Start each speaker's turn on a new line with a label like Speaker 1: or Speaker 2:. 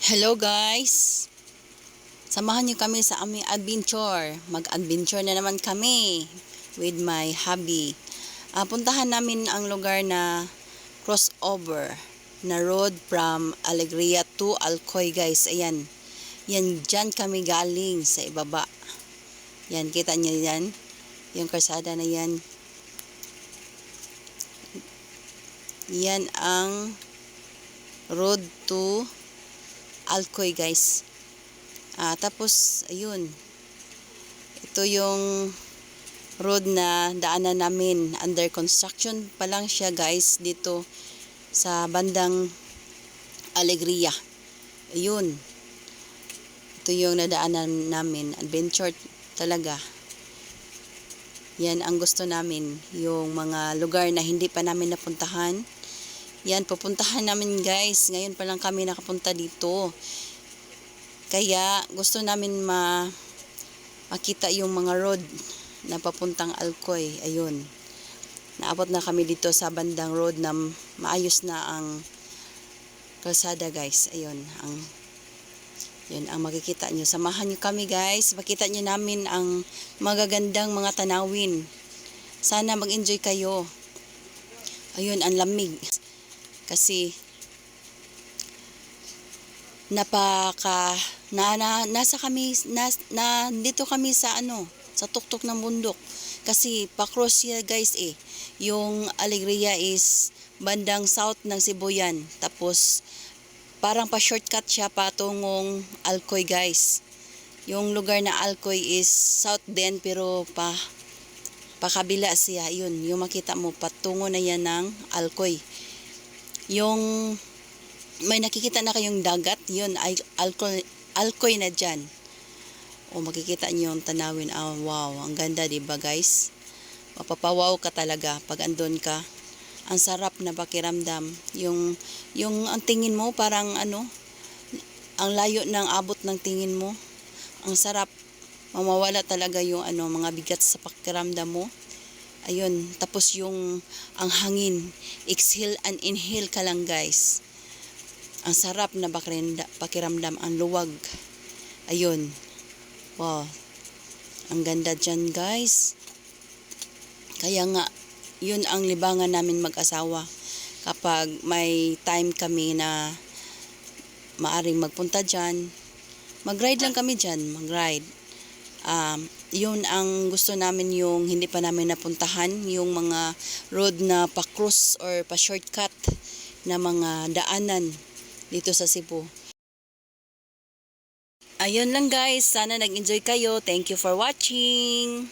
Speaker 1: Hello guys! Samahan niyo kami sa aming adventure. Mag-adventure na naman kami with my hubby. Puntahan namin ang lugar na crossover na road from Alegria to Alcoy guys. Ayan. Yan dyan kami galing sa ibaba. Yan, kita niyo yan. Yung kalsada na yan. Yan ang road to Alcoy guys. Tapos ayun, ito yung road na daanan namin. Under construction pa lang siya guys dito sa bandang Alegria. Ayun, ito yung nadaanan namin. Adventure talaga. Yan ang gusto namin, yung mga lugar na hindi pa namin napuntahan. Yan, pupuntahan namin guys. Ngayon pa lang kami nakapunta dito. Kaya gusto namin makita yung mga road na papuntang Alcoy. Ayun. Naabot na kami dito sa bandang road na maayos na ang kalsada guys. Ayun. Yun ang makikita nyo. Samahan nyo kami guys. Makita nyo namin ang magagandang mga tanawin. Sana mag-enjoy kayo. Ayun, ang lamig. Kasi dito kami sa tuktok ng bundok. Kasi pa-cross siya guys eh. Yung Alegria is bandang south ng Cebu yan. Tapos parang pa-shortcut siya patungong Alcoy guys. Yung lugar na Alcoy is south din pero pakabila siya. Yun, yung makita mo patungo na yan ng Alcoy. Yung may nakikita na kayong dagat, yun ay Alcoy na dyan. O makikita nyo yung tanawin. Wow, ang ganda diba guys? Mapapawaw ka talaga pag andun ka. Ang sarap na pakiramdam. Yung ang tingin mo parang ang layo ng abot ng tingin mo. Ang sarap. Mamawala talaga yung mga bigat sa pakiramdam mo. Ayun, tapos ang hangin, exhale and inhale ka lang guys. Ang sarap na pakiramdam, ang luwag. Ayun. Wow. Ang ganda dyan guys. Kaya nga, yun ang libangan namin mag-asawa. Kapag may time kami na maaring magpunta dyan, mag-ride lang kami dyan, mag-ride. Yun ang gusto namin, yung hindi pa namin napuntahan, yung mga road na pa-cross or pa-shortcut na mga daanan dito sa Cebu. Ayun lang guys, sana nag-enjoy kayo. Thank you for watching.